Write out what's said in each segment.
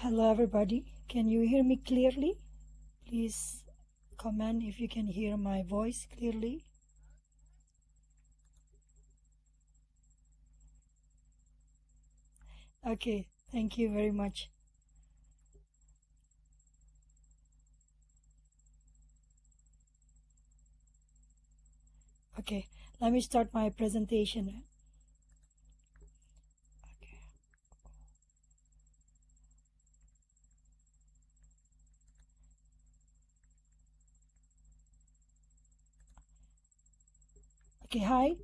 Hello everybody, can you hear me clearly? Please comment if you can hear my voice clearly. Okay, thank you very much. Okay, let me start my presentation. Okay, hi.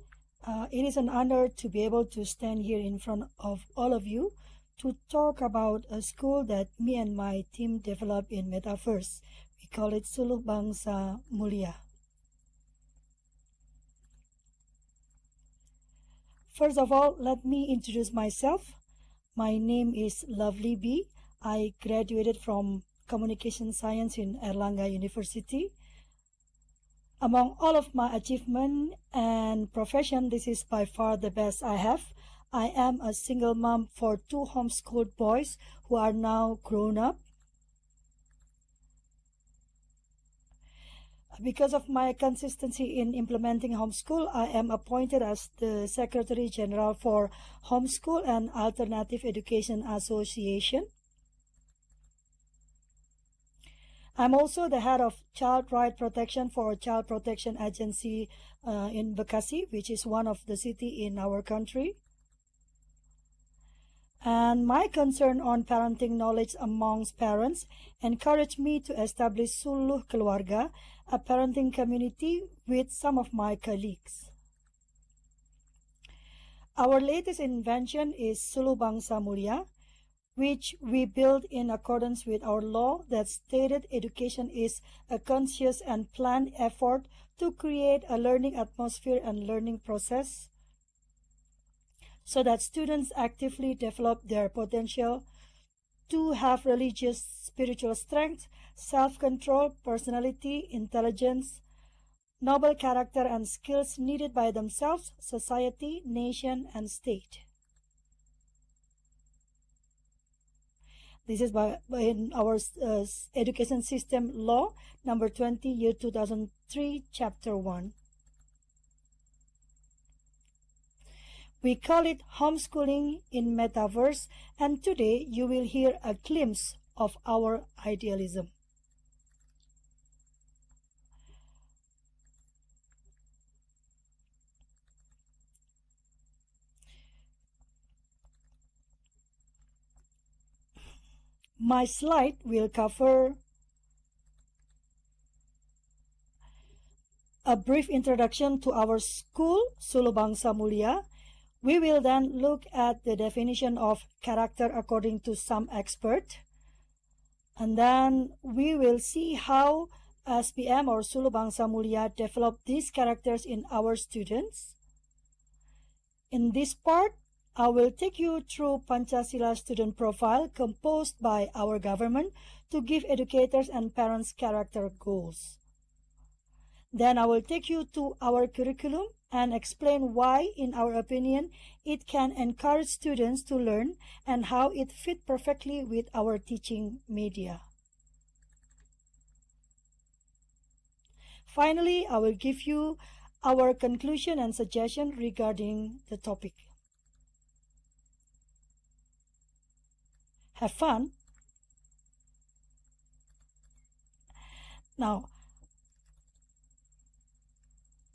It is an honor to be able to stand here in front of all of you to talk about a school that me and my team developed in metaverse. We call it Suluh Bangsa Mulia. First of all, let me introduce myself. My name is Lovely B. I graduated from Communication Science in Erlangga University. Among all of my achievement and profession, this is by far the best I have. I am a single mom for 2 homeschooled boys who are now grown up. Because of my consistency in implementing homeschool, I am appointed as the Secretary General for Homeschool and Alternative Education Association. I'm also the head of Child Right Protection for Child Protection Agency in Bekasi, which is one of the city in our country. And my concern on parenting knowledge amongst parents encouraged me to establish Suluh Keluarga, a parenting community with some of my colleagues. Our latest invention is Suluh Bangsa Mulia, which we built in accordance with our law that stated education is a conscious and planned effort to create a learning atmosphere and learning process so that students actively develop their potential to have religious, spiritual strength, self-control, personality, intelligence, noble character, and skills needed by themselves, society, nation, and state. This is in our education system law number 20, year 2003, chapter 1. We call it homeschooling in metaverse, and today you will hear a glimpse of our idealism. My slide will cover a brief introduction to our school, Suluh Bangsa Mulia. We will then look at the definition of character according to some expert. And then we will see how SBM or Suluh Bangsa Mulia develop these characters in our students. In this part, I will take you through Pancasila student profile composed by our government to give educators and parents character goals. Then I will take you to our curriculum and explain why, in our opinion, it can encourage students to learn and how it fits perfectly with our teaching media. Finally, I will give you our conclusion and suggestion regarding the topic. Have fun. Now,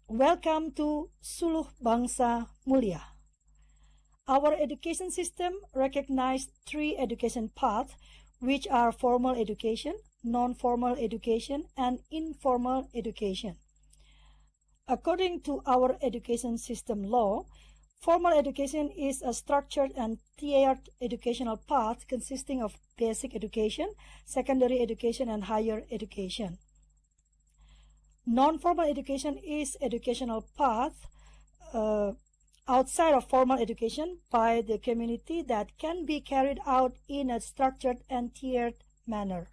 welcome to Suluh Bangsa Mulia. Our education system recognizes 3 education paths, which are formal education, non-formal education, and informal education. According to our education system law, formal education is a structured and tiered educational path consisting of basic education, secondary education, and higher education. Non-formal education is educational path outside of formal education by the community that can be carried out in a structured and tiered manner.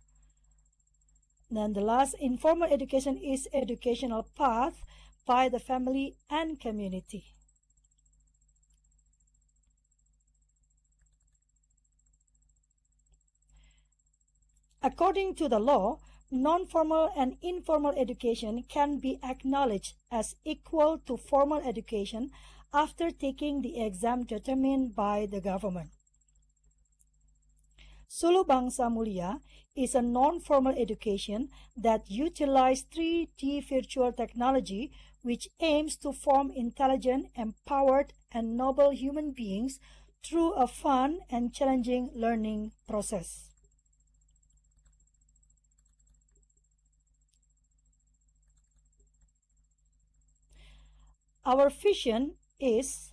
Then the last, informal education is educational path by the family and community. According to the law, non-formal and informal education can be acknowledged as equal to formal education after taking the exam determined by the government. Suluh Bangsa Mulia is a non-formal education that utilizes 3D virtual technology which aims to form intelligent, empowered, and noble human beings through a fun and challenging learning process. Our vision is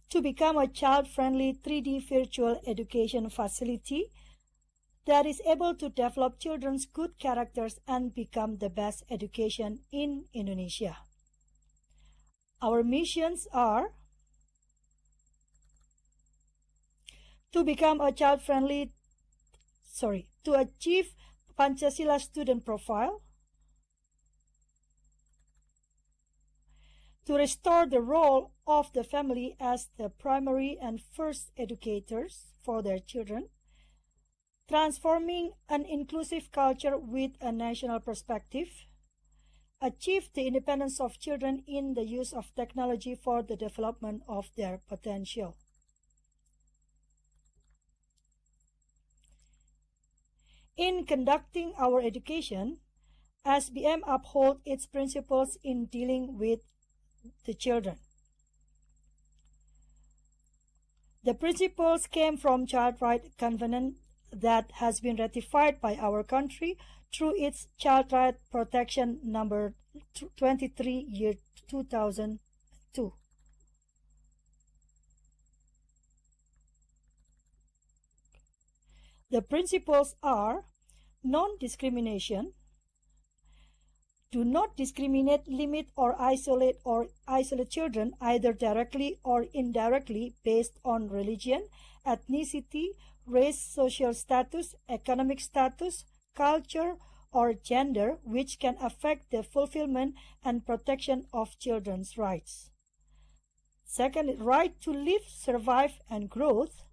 to become a child-friendly 3D virtual education facility that is able to develop children's good characters and become the best education in Indonesia. Our missions are to become a to achieve Pancasila student profile, to restore the role of the family as the primary and first educators for their children, transforming an inclusive culture with a national perspective, achieve the independence of children in the use of technology for the development of their potential. In conducting our education, SBM upholds its principles in dealing with the children. The principles came from Child Rights Covenant that has been ratified by our country through its Child Rights Protection number 23 year 2002. The principles are non-discrimination, do not discriminate, limit, or isolate children either directly or indirectly based on religion, ethnicity, race, social status, economic status, culture, or gender, which can affect the fulfillment and protection of children's rights. Second, right to live, survive, and growth.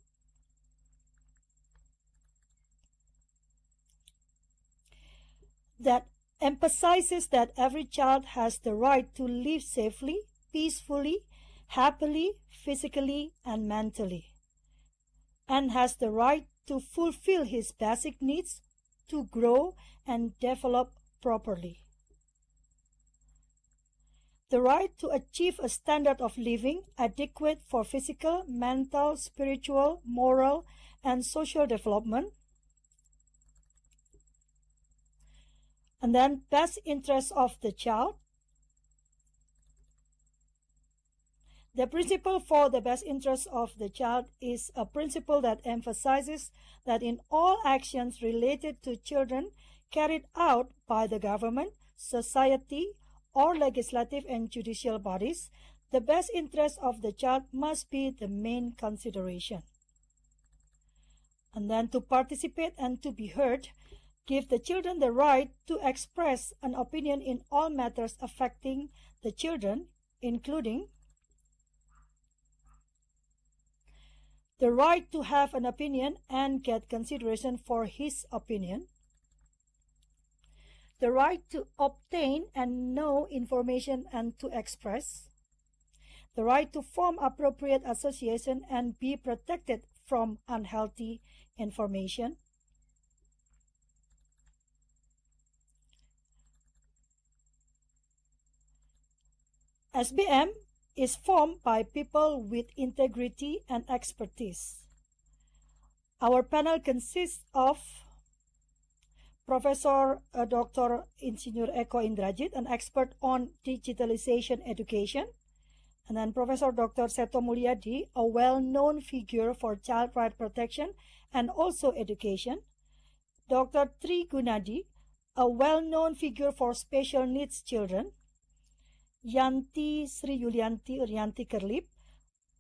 That emphasizes that every child has the right to live safely, peacefully, happily, physically, and mentally, and has the right to fulfill his basic needs to grow and develop properly. The right to achieve a standard of living adequate for physical, mental, spiritual, moral, and social development. And then best interest of the child. The principle for the best interest of the child is a principle that emphasizes that in all actions related to children carried out by the government, society, or legislative and judicial bodies, the best interest of the child must be the main consideration. And then to participate and to be heard, give the children the right to express an opinion in all matters affecting the children, including the right to have an opinion and get consideration for his opinion, the right to obtain and know information and to express, the right to form appropriate association and be protected from unhealthy information, SBM is formed by people with integrity and expertise. Our panel consists of Professor Dr. Insinyur Eko Indrajit, an expert on digitalization education, and then Professor Dr. Seto Mulyadi, a well-known figure for child right protection and also education, Dr. Tri Gunadi, a well-known figure for special needs children, Yanti Sri Yulianti or Yanti Kerlip,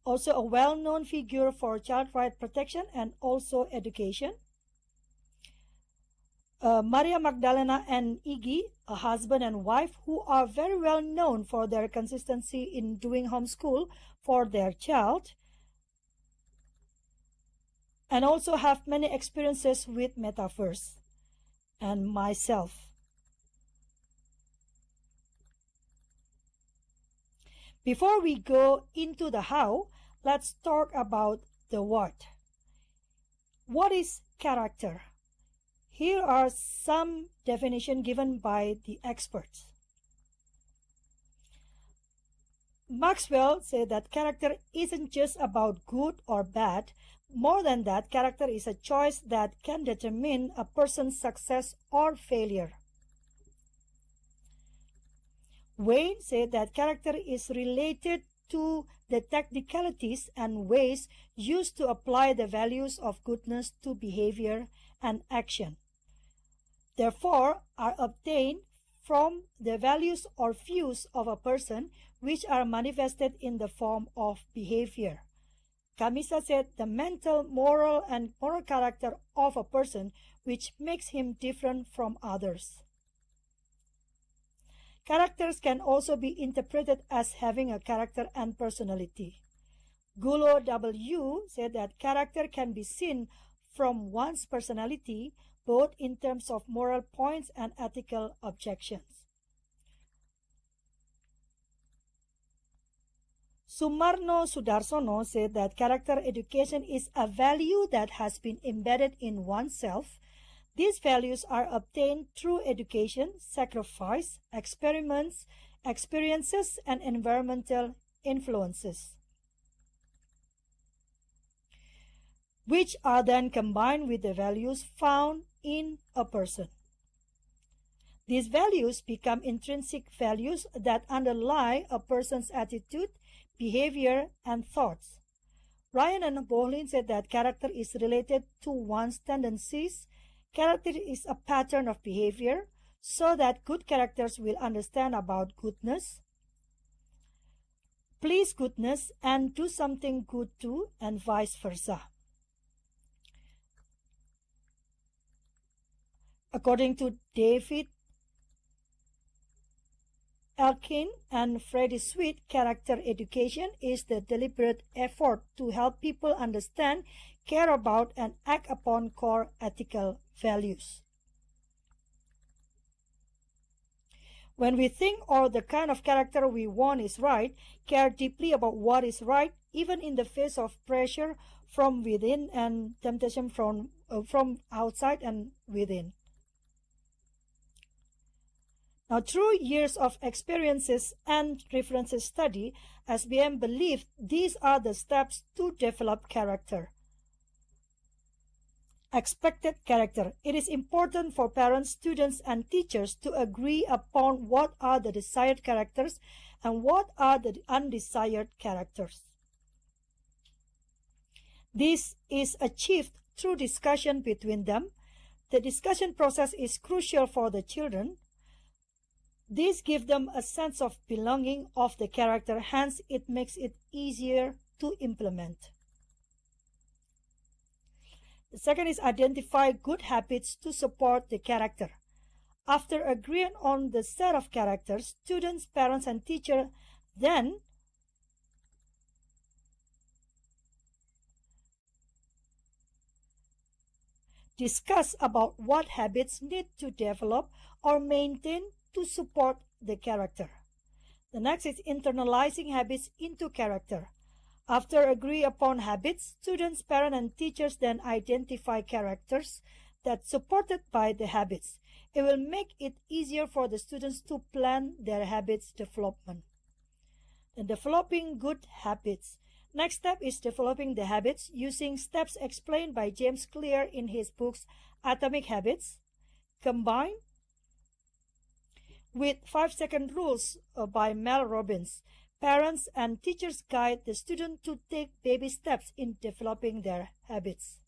also a well-known figure for child right protection and also education. Maria Magdalena and Iggy, a husband and wife who are very well known for their consistency in doing homeschool for their child and also have many experiences with metaverse. and myself. Before we go into the how, let's talk about the what. What is character? Here are some definitions given by the experts. Maxwell said that character isn't just about good or bad. More than that, character is a choice that can determine a person's success or failure. Wayne said that character is related to the technicalities and ways used to apply the values of goodness to behavior and action. Therefore, are obtained from the values or views of a person, which are manifested in the form of behavior. Camisa said the mental, moral, and moral character of a person which makes him different from others. Characters can also be interpreted as having a character and personality. Gulo W. said that character can be seen from one's personality, both in terms of moral points and ethical objections. Sumarno Sudarsono said that character education is a value that has been embedded in oneself. These values are obtained through education, sacrifice, experiments, experiences, and environmental influences, which are then combined with the values found in a person. These values become intrinsic values that underlie a person's attitude, behavior, and thoughts. Ryan and Bohlin said that character is related to one's tendencies. Character is a pattern of behavior, so that good characters will understand about goodness, please goodness, and do something good too, and vice versa. According to David Elkin and Freddie Sweet, character education is the deliberate effort to help people understand, care about, and act upon core ethical values. When we think or the kind of character we want is right, care deeply about what is right, even in the face of pressure from within and temptation from outside and within. Now, through years of experiences and references study, SBM believed these are the steps to develop character. Expected character. It is important for parents, students, and teachers to agree upon what are the desired characters and what are the undesired characters. This is achieved through discussion between them. The discussion process is crucial for the children. This gives them a sense of belonging of the character, hence it makes it easier to implement. The second is identify good habits to support the character. After agreeing on the set of characters, students, parents, and teachers then discuss about what habits need to develop or maintain to support the character. The next is internalizing habits into character. After agree upon habits, students, parents, and teachers then identify characters that supported by the habits. It will make it easier for the students to plan their habits development. Then developing good habits. Next step is developing the habits using steps explained by James Clear in his books Atomic Habits, combined with 5-second rules by Mel Robbins. Parents and teachers guide the student to take baby steps in developing their habits.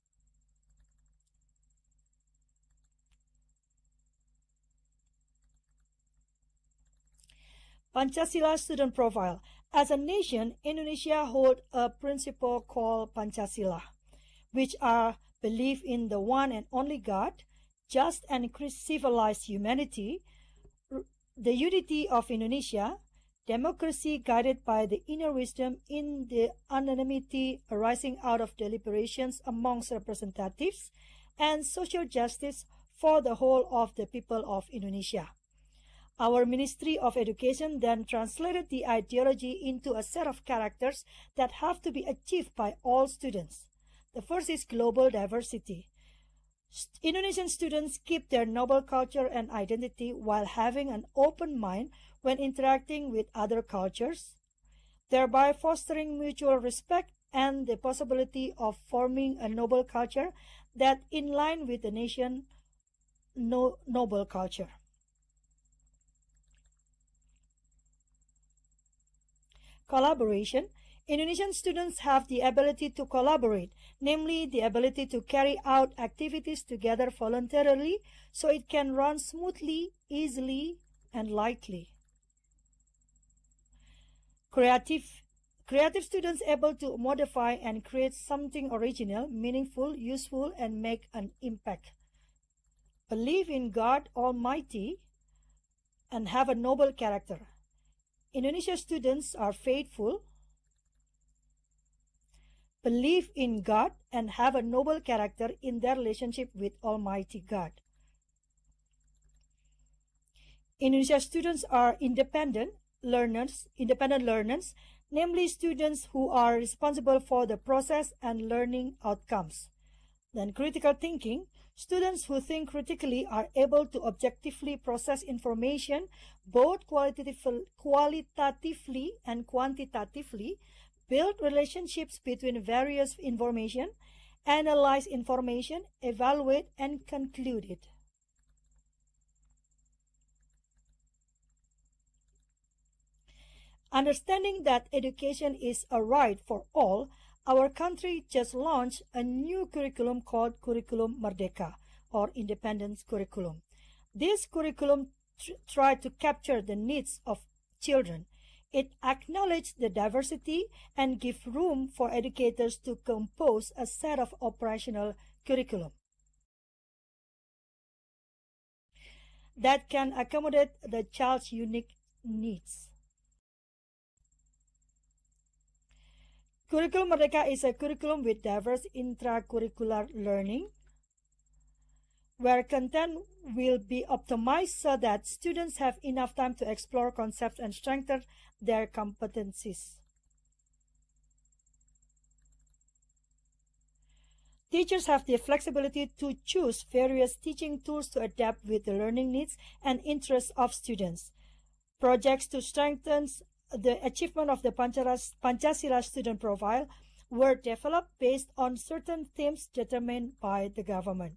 Pancasila student profile. As a nation, Indonesia holds a principle called Pancasila, which are belief in the one and only God, just and civilized humanity, the unity of Indonesia, democracy guided by the inner wisdom in the anonymity arising out of deliberations amongst representatives, and social justice for the whole of the people of Indonesia. Our Ministry of Education then translated the ideology into a set of characters that have to be achieved by all students. The first is global diversity. Indonesian students keep their noble culture and identity while having an open mind when interacting with other cultures, thereby fostering mutual respect and the possibility of forming a noble culture that in line with the nation's noble culture. Collaboration. Indonesian students have the ability to collaborate, namely the ability to carry out activities together voluntarily so it can run smoothly, easily, and lightly. Creative students able to modify and create something original, meaningful, useful, and make an impact. Believe in God Almighty and have a noble character. Indonesia students are faithful, believe in God, and have a noble character in their relationship with Almighty God. Indonesia students are independent learners, namely students who are responsible for the process and learning outcomes. Then critical thinking. Students who think critically are able to objectively process information both qualitatively and quantitatively, build relationships between various information, analyze information, evaluate, and conclude it. Understanding that education is a right for all, our country just launched a new curriculum called Curriculum Merdeka, or Independence Curriculum. This curriculum tried to capture the needs of children. It acknowledged the diversity and give room for educators to compose a set of operational curriculum that can accommodate the child's unique needs. Curriculum Merdeka is a curriculum with diverse intracurricular learning, where content will be optimized so that students have enough time to explore concepts and strengthen their competencies. Teachers have the flexibility to choose various teaching tools to adapt with the learning needs and interests of students. Projects to strengthen the achievement of the Pancasila student profile were developed based on certain themes determined by the government.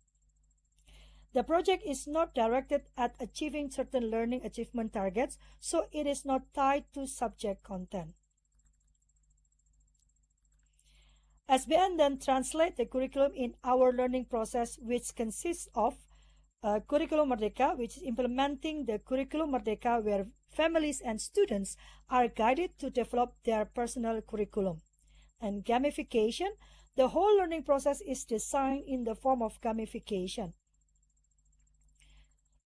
The project is not directed at achieving certain learning achievement targets, so it is not tied to subject content. SBN then translates the curriculum in our learning process, which consists of Curriculum Merdeka, which is implementing the Curriculum Merdeka, where families and students are guided to develop their personal curriculum. And gamification, the whole learning process is designed in the form of gamification.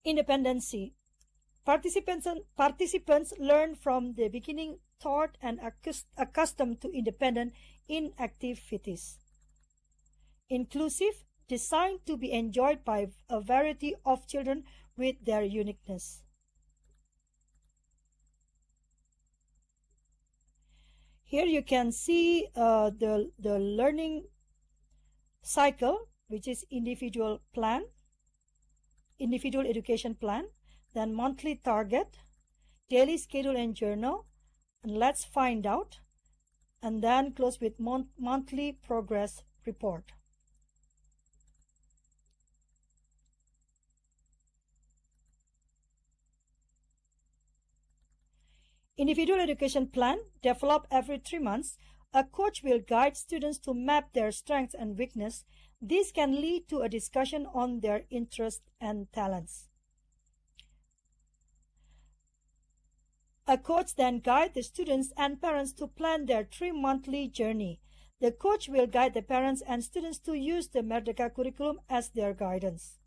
Independency. Participants learn from the beginning, taught and accustomed to independent in activities. Inclusive, designed to be enjoyed by a variety of children with their uniqueness. Here you can see the learning cycle, which is individual education plan, then monthly target, daily schedule and journal, and let's find out, and then close with monthly progress report. Individual education plan developed every 3 months. A coach will guide students to map their strengths and weaknesses. This can lead to a discussion on their interests and talents. A coach then guides the students and parents to plan their 3-monthly journey. The coach will guide the parents and students to use the Merdeka curriculum as their guidance.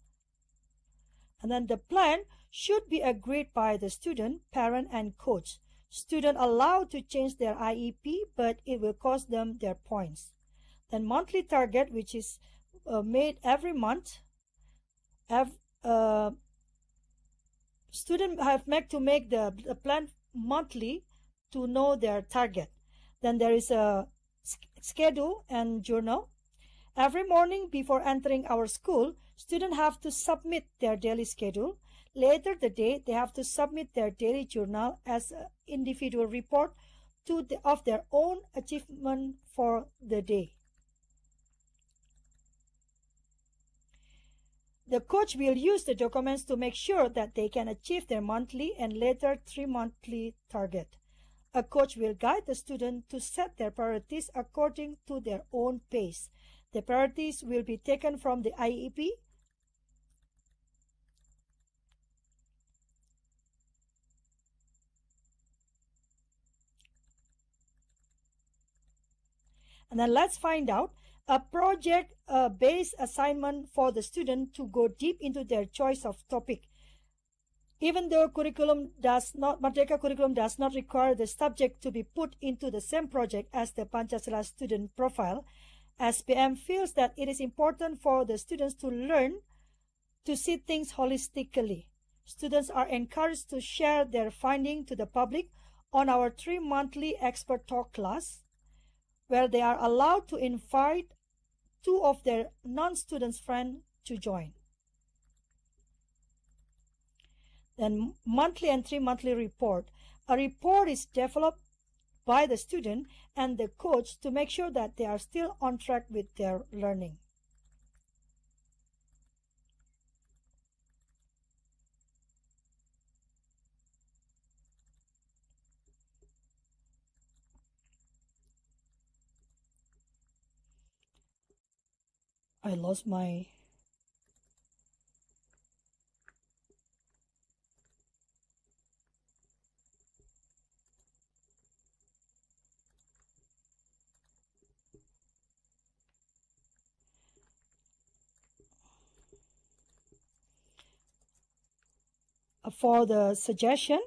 And then the plan should be agreed by the student, parent, and coach. Students allowed to change their IEP, but it will cost them their points. Then monthly target, which is made every month. students have to make the plan monthly to know their target. Then there is a schedule and journal. Every morning before entering our school, students have to submit their daily schedule. Later the day, they have to submit their daily journal as an individual report of their own achievement for the day. The coach will use the documents to make sure that they can achieve their monthly and later 3-monthly target. A coach will guide the student to set their priorities according to their own pace. The priorities will be taken from the IEP. And then let's find out a project-based assignment for the student to go deep into their choice of topic. Even though Merdeka curriculum does not require the subject to be put into the same project as the Pancasila student profile, SBM feels that it is important for the students to learn to see things holistically. Students are encouraged to share their findings to the public on our 3-monthly expert talk class, where they are allowed to invite 2 of their non-students' friends to join. Then monthly and 3-monthly report. A report is developed by the student and the coach to make sure that they are still on track with their learning. I lost my... For the suggestion,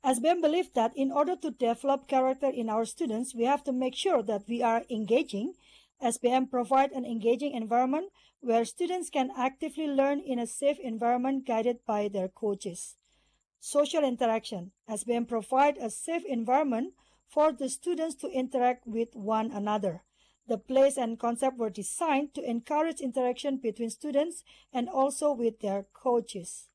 SBM believes that in order to develop character in our students, we have to make sure that we are engaging. SBM provides an engaging environment where students can actively learn in a safe environment guided by their coaches. Social interaction. SBM provides a safe environment for the students to interact with one another. The place and concept were designed to encourage interaction between students and also with their coaches.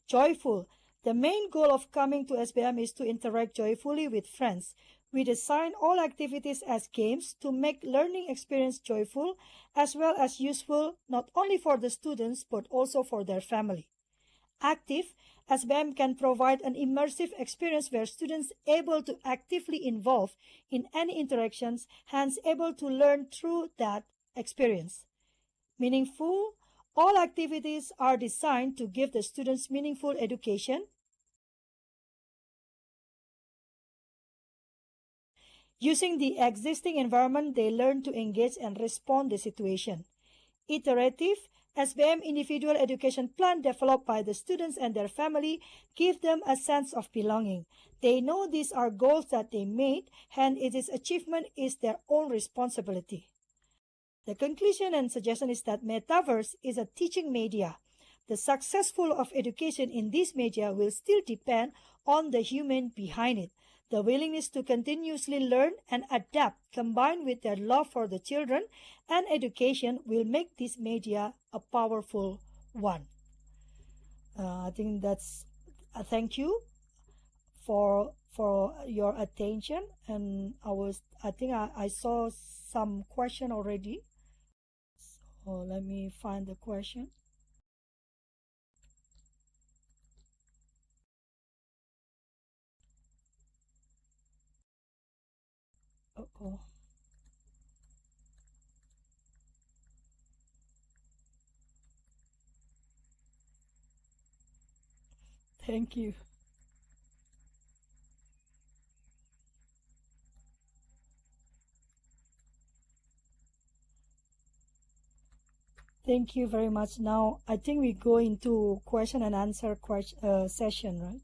Joyful. The main goal of coming to SBM is to interact joyfully with friends. We design all activities as games to make learning experience joyful as well as useful not only for the students but also for their family. Active. SBM can provide an immersive experience where students able to actively involve in any interactions, hence able to learn through that experience. Meaningful. All activities are designed to give the students meaningful education. Using the existing environment, they learn to engage and respond to the situation. Iterative. SBM individual education plan developed by the students and their family give them a sense of belonging. They know these are goals that they made, and its achievement is their own responsibility. The conclusion and suggestion is that metaverse is a teaching media. The successful of education in this media will still depend on the human behind it. The willingness to continuously learn and adapt combined with their love for the children and education will make this media a powerful one. I think that's a thank you for your attention, and I think I saw some question already. So let me find the question. Uh-oh. Thank you. Thank you very much. Now, I think we go into question and answer session, right?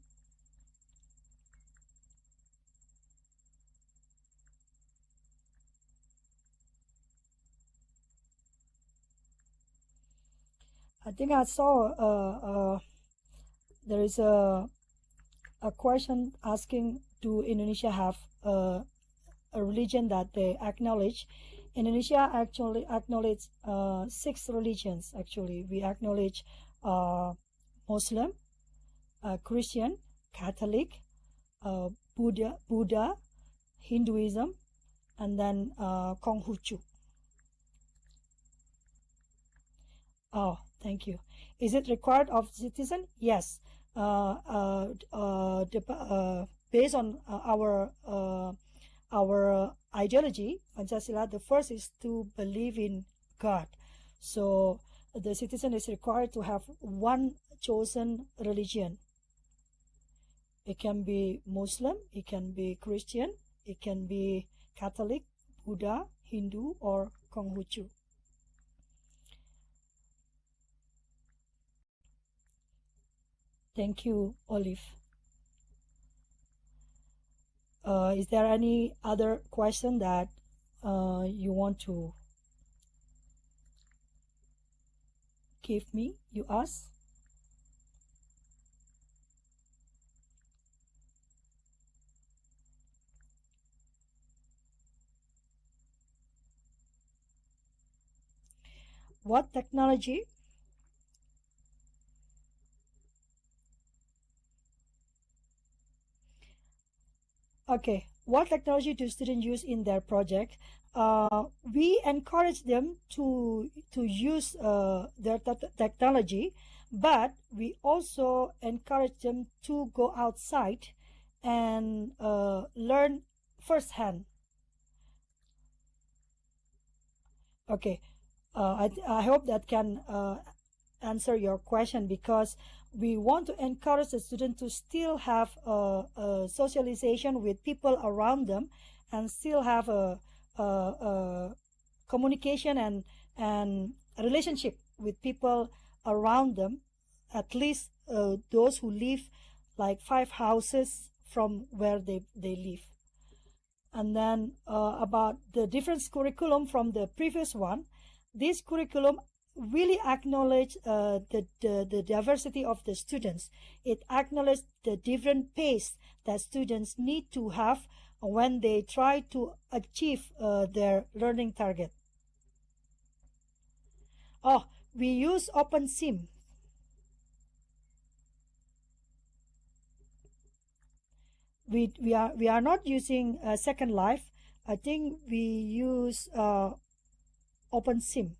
think I saw there is a question asking, do Indonesia have a religion that they acknowledge? Indonesia actually acknowledge 6 religions. Actually, we acknowledge Muslim, Christian, Catholic, Buddha, Hinduism, and then Konghucu. Oh, thank you. Is it required of citizen? Yes. Based on our ideology, Pancasila, the first is to believe in God. So the citizen is required to have one chosen religion. It can be Muslim, it can be Christian, it can be Catholic, Buddha, Hindu, or Konghucu. Thank you, Olive. Is there any other question that you want to give me, you ask? What technology? Okay, what technology do students use in their project? We encourage them to use their technology, but we also encourage them to go outside and learn firsthand. Okay, I hope that can answer your question, because we want to encourage the student to still have a socialization with people around them, and still have a communication and a relationship with people around them, at least those who live like 5 houses from where they live. And then about the different curriculum from the previous one, this curriculum really acknowledge the diversity of the students. It acknowledges the different pace that students need to have when they try to achieve their learning target. Oh, we use OpenSim. We are not using Second Life. I think we use OpenSim.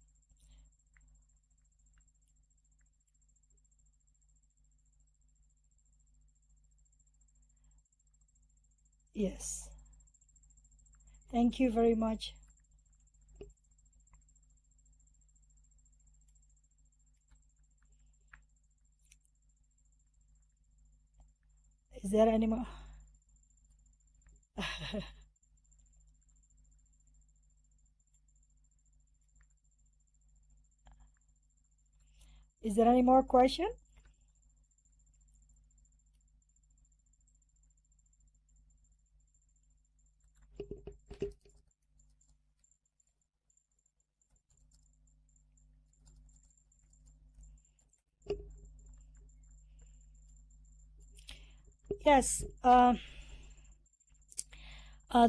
Yes. Thank you very much. Is there any more? Is there any more question? Yes.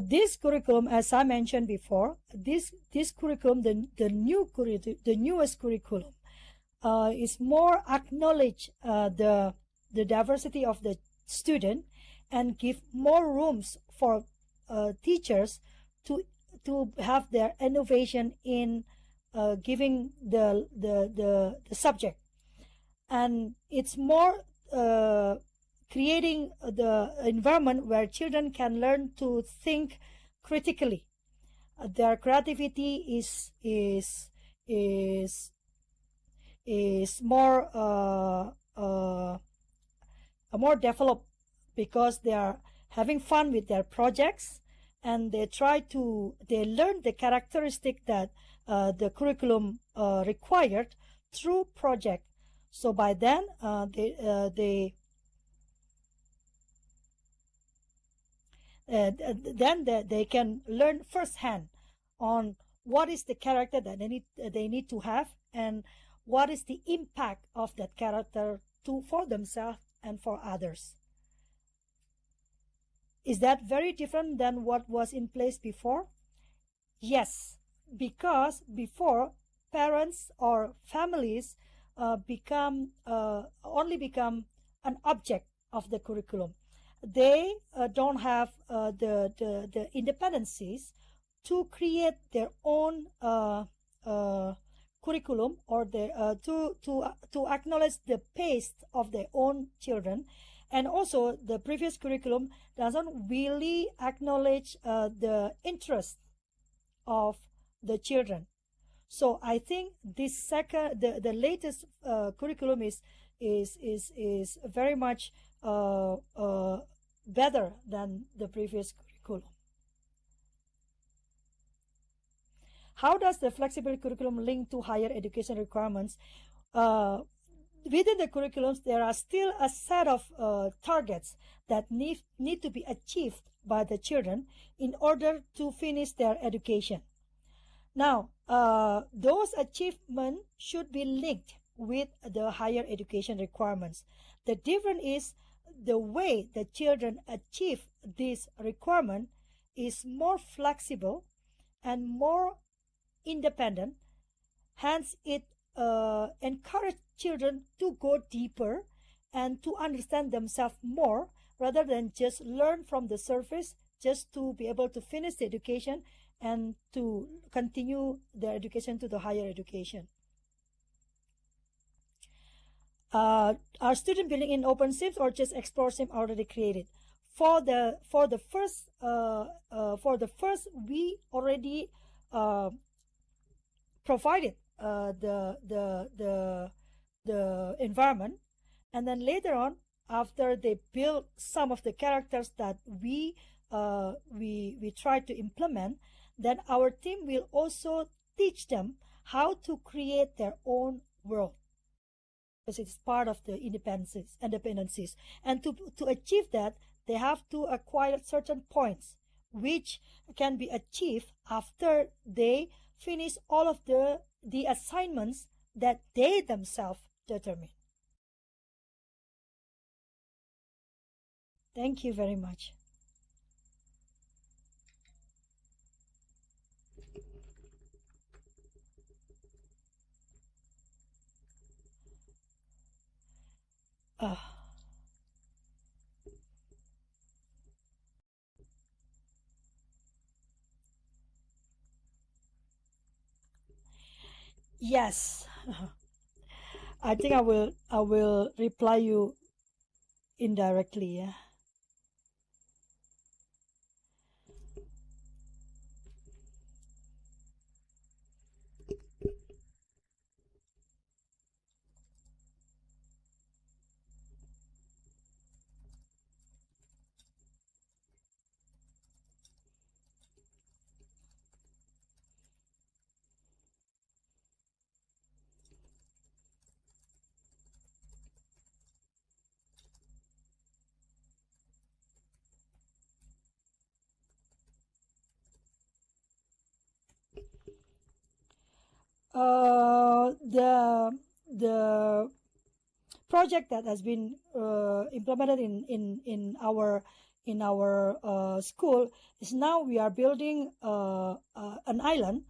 This curriculum, as I mentioned before, this curriculum, the newest curriculum, is more acknowledge the diversity of the student, and give more rooms for teachers to have their innovation in giving the subject, and it's more creating the environment where children can learn to think critically. Their creativity is more more developed, because they are having fun with their projects, and they learn the characteristic that the curriculum required through project. So by then they can learn firsthand on what is the character that they need to have, and what is the impact of that character for themselves and for others. Is that very different than what was in place before? Yes, because before, parents or families only become an object of the curriculum. They don't have the independencies to create their own curriculum, or to acknowledge the pace of their own children. And also the previous curriculum doesn't really acknowledge the interest of the children. So I think this the latest curriculum is very much better than the previous curriculum. How does the flexible curriculum link to higher education requirements? Within the curriculums, there are still a set of targets that need to be achieved by the children in order to finish their education. Now, those achievements should be linked with the higher education requirements. The difference is the way the children achieve this requirement is more flexible and more independent. Hence, it encourages children to go deeper and to understand themselves more, rather than just learn from the surface just to be able to finish the education and to continue their education to the higher education. Are students building in open sims or just explore sim already created? For the first we already provided the environment, and then later on, after they build some of the characters that we try to implement, then our team will also teach them how to create their own world, because it's part of the independencies. And to achieve that, they have to acquire certain points, which can be achieved after they finish all of the assignments that they themselves determine. Thank you very much. Yes. I think I will reply you indirectly. Yeah. The project that has been implemented in our school is, now we are building an island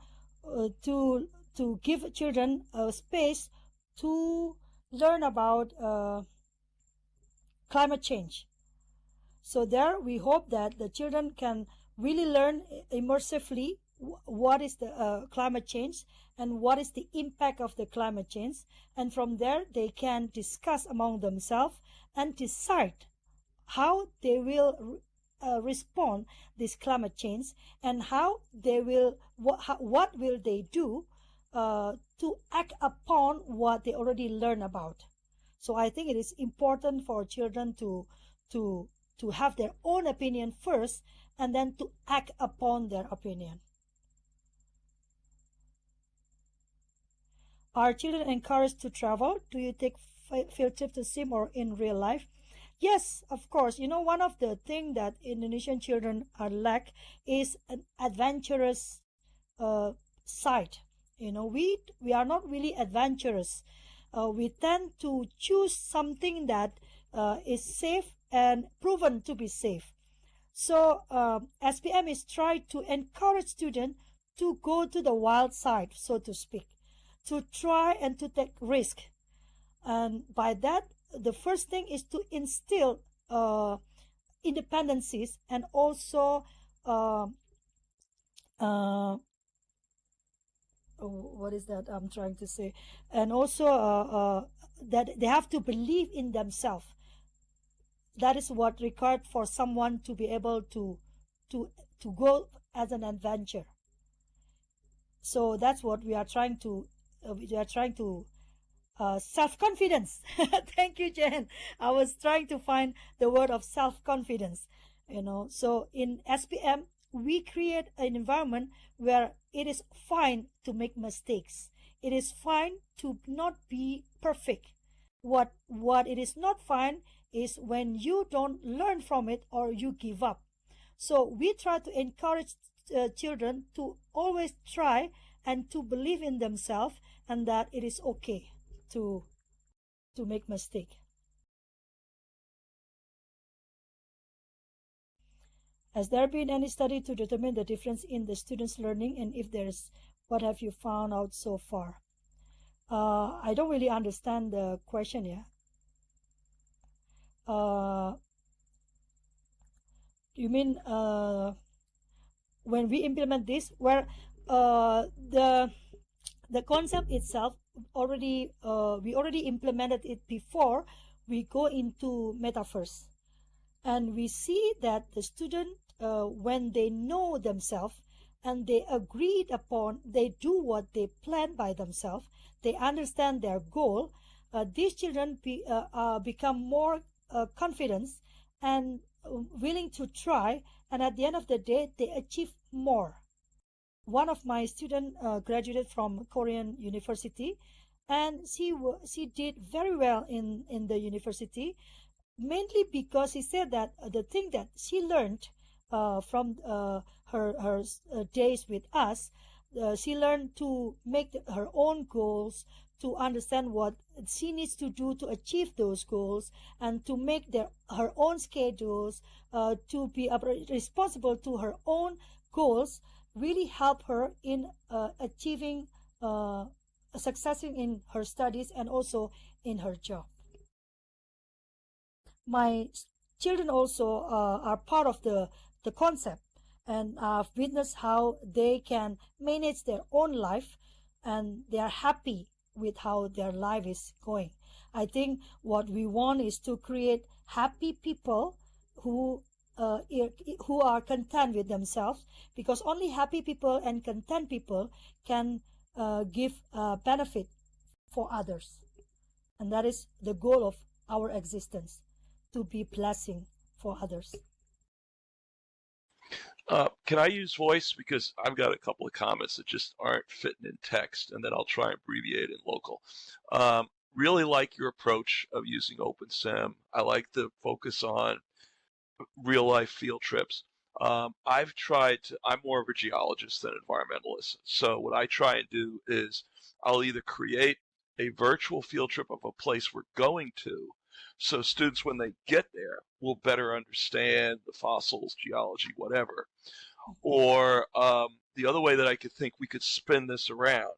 to give children a space to learn about climate change. So there we hope that the children can really learn immersively what is the climate change and what is the impact of the climate change, and from there they can discuss among themselves and decide how they will respond this climate change, and how they will what will they do to act upon what they already learn about. So I think it is important for children to have their own opinion first, and then to act upon their opinion. Are children encouraged to travel? Do you take field trip to sim or in real life? Yes, of course. You know, one of the things that Indonesian children are lack is an adventurous side. We are not really adventurous. We tend to choose something that is safe and proven to be safe. So SPM is trying to encourage students to go to the wild side, so to speak, to try and to take risk. And by that, the first thing is to instill independencies, and also uh, uh, what is that I'm trying to say, and also that they have to believe in themselves. That is what required for someone to be able to to go as an adventure. So that's what we are trying to self-confidence. Thank you, Jen. I was trying to find the word of self-confidence. So in SPM, we create an environment where it is fine to make mistakes. It is fine to not be perfect. What it is not fine is when you don't learn from it or you give up. So we try to encourage children to always try and to believe in themselves, and that it is okay to make mistake. Has there been any study to determine the difference in the students' learning, and if there's, what have you found out so far? I don't really understand the question here. You mean when we implement this, where the concept itself already we already implemented it before we go into metaverse, and we see that the student, when they know themselves and they agreed upon, they do what they plan by themselves, they understand their goal, these children become more confident and willing to try, and at the end of the day they achieve more. One of my students graduated from Korean university, and she did very well in the university, mainly because he said that the thing that she learned from her days with us, she learned to make her own goals, to understand what she needs to do to achieve those goals, and to make her own schedules, to be responsible to her own goals, really help her in achieving successing in her studies and also in her job. My children also are part of the concept, and I've witnessed how they can manage their own life, and they are happy with how their life is going. I think what we want is to create happy people who who are content with themselves, because only happy people and content people can give benefit for others, and that is the goal of our existence, to be blessing for others. Can I use voice? Because I've got a couple of comments that just aren't fitting in text, and then I'll try and abbreviate in local. Really like your approach of using OpenSim. I like the focus on real life field trips. I'm more of a geologist than environmentalist. So what I try and do is I'll either create a virtual field trip of a place we're going to, so students, when they get there, will better understand the fossils, geology, whatever. Or the other way that I could think we could spin this around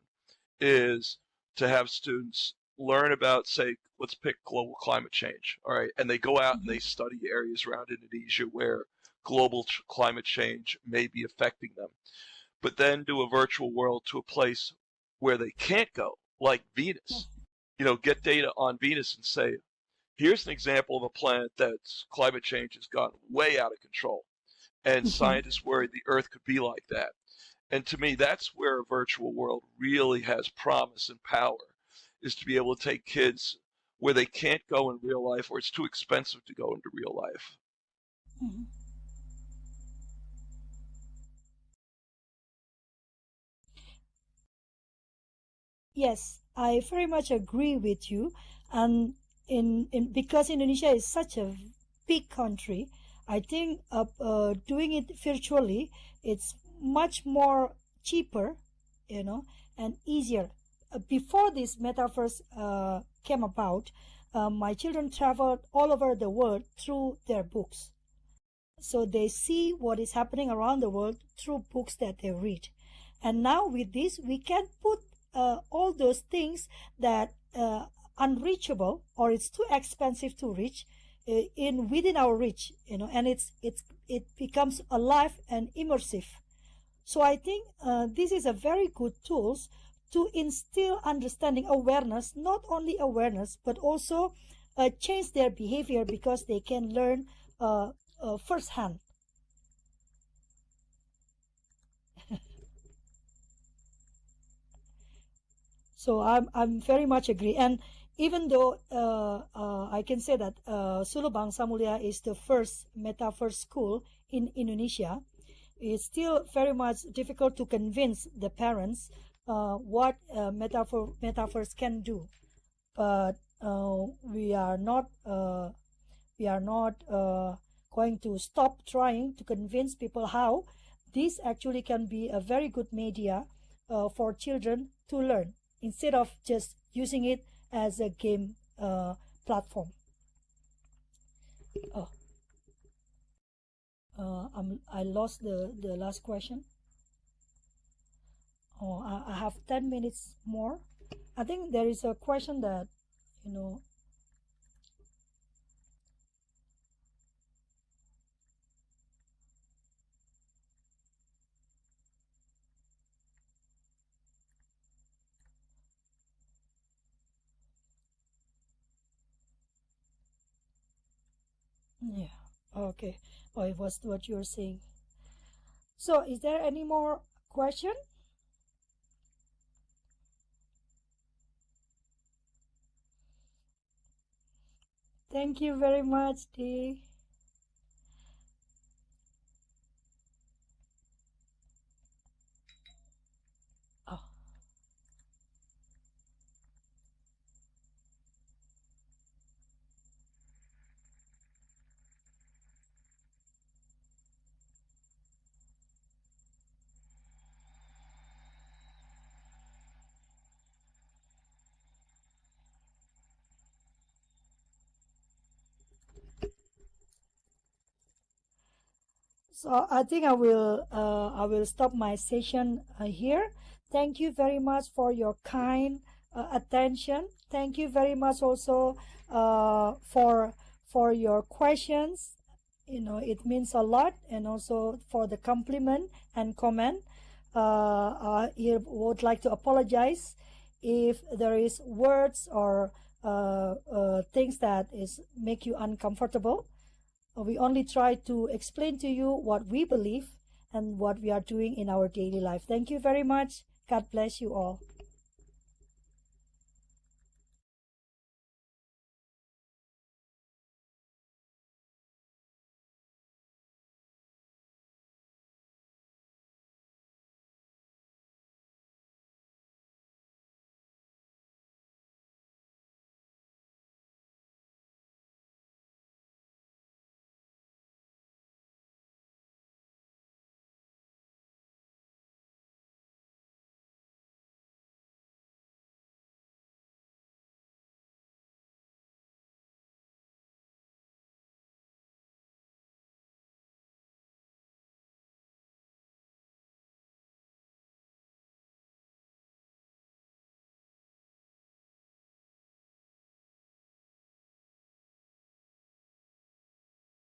is to have students learn about, say, let's pick global climate change, all right, and they go out and they study areas around Indonesia where global climate change may be affecting them, but then do a virtual world to a place where they can't go, like Venus. Get data on Venus and say, here's an example of a planet that's climate change has gotten way out of control, and scientists worried the Earth could be like that. And to me, that's where a virtual world really has promise and power, is to be able to take kids where they can't go in real life, or it's too expensive to go into real life. Mhm. Yes, I very much agree with you. And because Indonesia is such a big country, I think doing it virtually, it's much more cheaper, you know, and easier. Before this metaverse came about, my children traveled all over the world through their books. So they see what is happening around the world through books that they read. And now with this, we can put all those things that unreachable, or it's too expensive to reach, in within our reach, and it becomes alive and immersive. So I think this is a very good tools to instill understanding, awareness, not only awareness, but also change their behavior, because they can learn firsthand. So I'm very much agree. And even though I can say that Suluh Bangsa Mulia is the first metaverse school in Indonesia, it's still very much difficult to convince the parents what metaverse can do. But we are not going to stop trying to convince people how this actually can be a very good media for children to learn, instead of just using it as a game platform. Oh, I lost the last question. Oh, I have 10 minutes more. I think there is a question that, you know, yeah, okay. Oh, it was what you're saying. So, is there any more question? Thank you very much, Dee. Oh, so I think I will stop my session here. Thank you very much for your kind attention. Thank you very much also for your questions. It means a lot, and also for the compliment and comment. I would like to apologize if there is words or things that is make you uncomfortable. We only try to explain to you what we believe and what we are doing in our daily life. Thank you very much. God bless you all.